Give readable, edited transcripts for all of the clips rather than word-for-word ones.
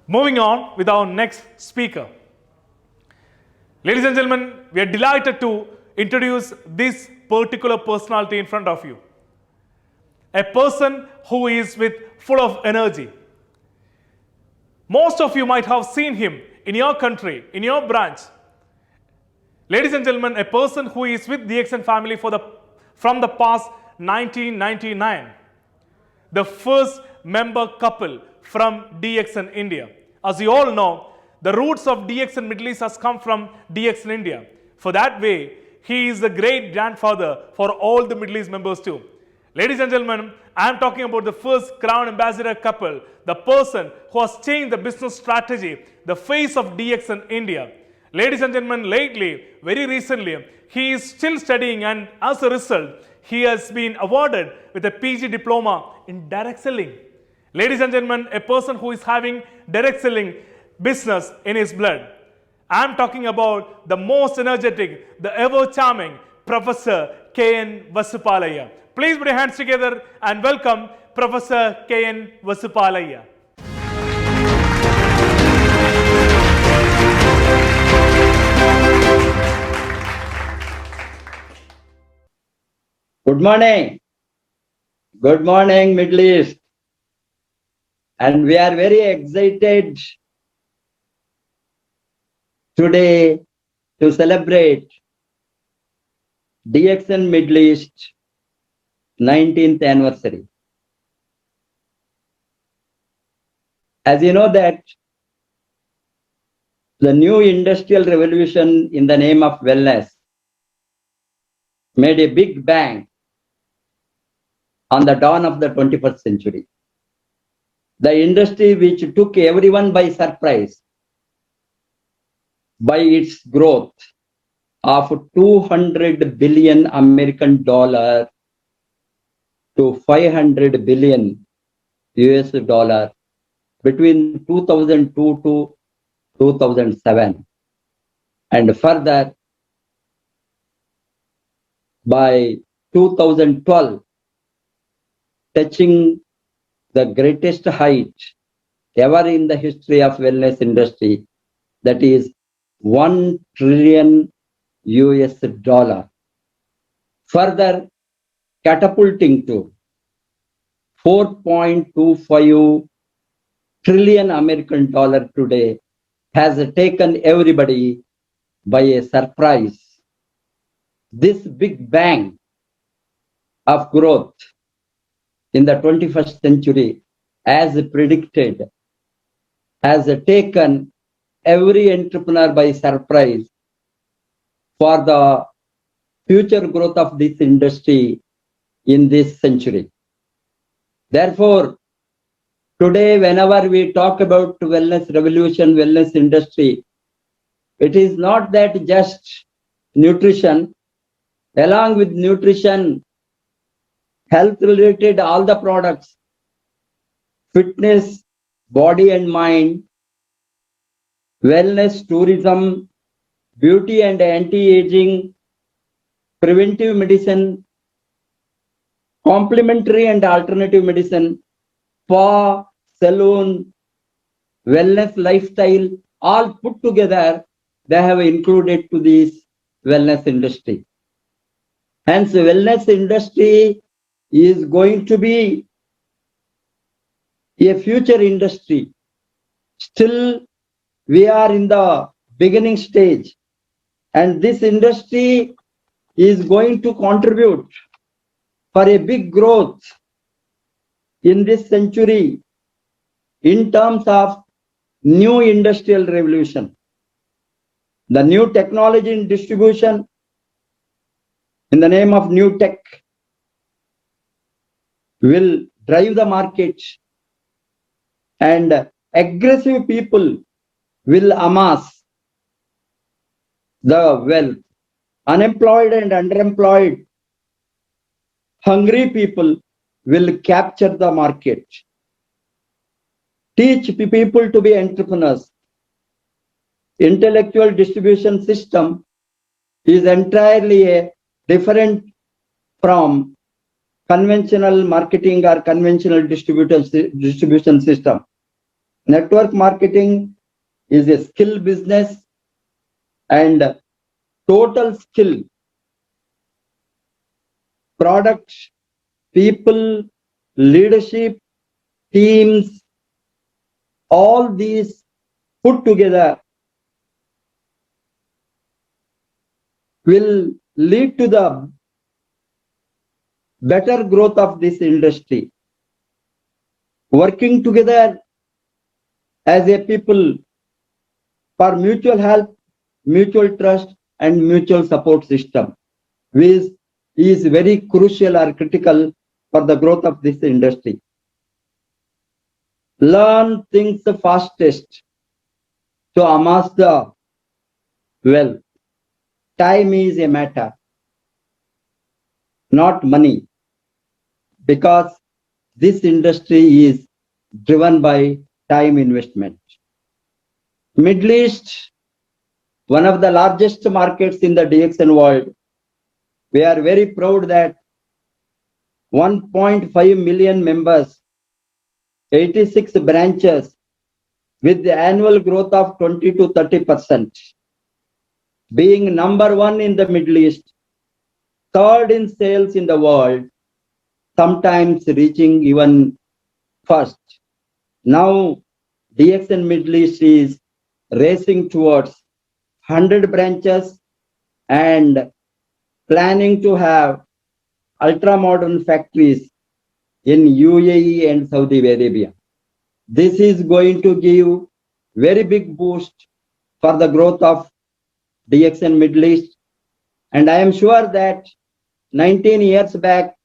Moving on with our next speaker. Ladies and gentlemen, we are delighted to introduce this particular personality in front of you. A person who is full of energy. Most of you might have seen him in your country, in your branch. Ladies and gentlemen, a person who is with DXN family from the past 1999. The first member couple from DXN India. As you all know, the roots of DXN Middle East has come from DXN India. For that way, he is the great grandfather for all the Middle East members too. Ladies and gentlemen, I am talking about the first Crown Ambassador couple, the person who has changed the business strategy, the face of DXN India. Ladies and gentlemen, lately, very recently, he is still studying, and as a result, he has been awarded with a PG diploma in direct selling. Ladies and gentlemen, a person who is having direct selling business in his blood. I am talking about the most energetic, the ever charming Professor K.N. Vasupalaya. Please put your hands together and welcome Professor K.N. Vasupalaya. Good morning. Good morning, Middle East. And we are very excited today to celebrate DXN Middle East 19th anniversary. As you know that the new industrial revolution in the name of wellness made a big bang on the dawn of the 21st century. The industry which took everyone by surprise by its growth of 200 billion American dollar to 500 billion US dollar between 2002 to 2007, and further by 2012 touching the greatest height ever in the history of wellness industry, that is 1 trillion US dollar. Further catapulting to 4.25 trillion American dollar today has taken everybody by a surprise. This big bang of growth in the 21st century, as predicted, has taken every entrepreneur by surprise for the future growth of this industry in this century. Therefore, today, whenever we talk about wellness revolution, wellness industry, it is not that just nutrition. Along with nutrition, health related all the products, fitness, body and mind, wellness, tourism, beauty and anti-aging, preventive medicine, complementary and alternative medicine, spa, salon, wellness lifestyle, all put together, they have included to this wellness industry. Hence, wellness industry is going to be a future industry. Still, we are in the beginning stage, and this industry is going to contribute for a big growth in this century in terms of new industrial revolution. The new technology in distribution in the name of new tech will drive the market, and aggressive people will amass the wealth. Unemployed and underemployed, hungry people will capture the market. Teach people to be entrepreneurs. Intellectual distribution system is entirely different from conventional marketing or conventional distribution system. Network marketing is a skill business and total skill, product, people, leadership, teams, all these put together will lead to the better growth of this industry. Working together as a people for mutual help, mutual trust, and mutual support system, which is very crucial or critical for the growth of this industry. Learn things fastest to amass the wealth. Time is a matter, not money, because this industry is driven by time investment. Middle East, one of the largest markets in the DXN world, we are very proud that 1.5 million members, 86 branches with the annual growth of 20 to 30%, being number one in the Middle East, third in sales in the world, sometimes reaching even first. Now, DXN Middle East is racing towards 100 branches and planning to have ultra-modern factories in UAE and Saudi Arabia. This is going to give very big boost for the growth of DXN Middle East. And I am sure that 19 years back,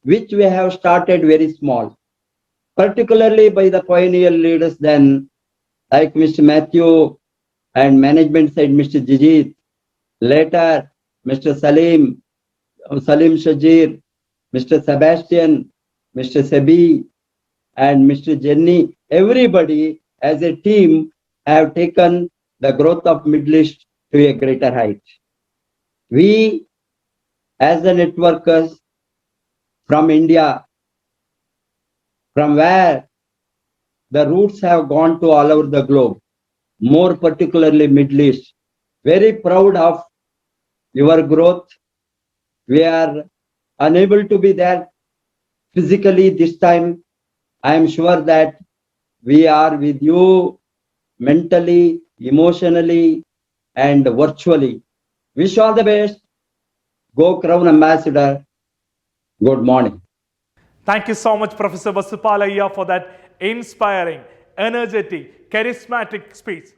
which we have started very small, particularly by the pioneer leaders then, like Mr. Matthew and management side Mr. Jijit, later Mr. Salim Shajir, Mr. Sebastian, Mr. Sebi, and Mr. Jenny, everybody as a team have taken the growth of Middle East to a greater height. We as the networkers from India, from where the roots have gone to all over the globe, more particularly Middle East, very proud of your growth. We are unable to be there physically this time. I am sure that we are with you mentally, emotionally, and virtually. Wish all the best. Go Crown Ambassador. Good morning. Thank you so much, Professor Vasupalaya, for that inspiring, energetic, charismatic speech.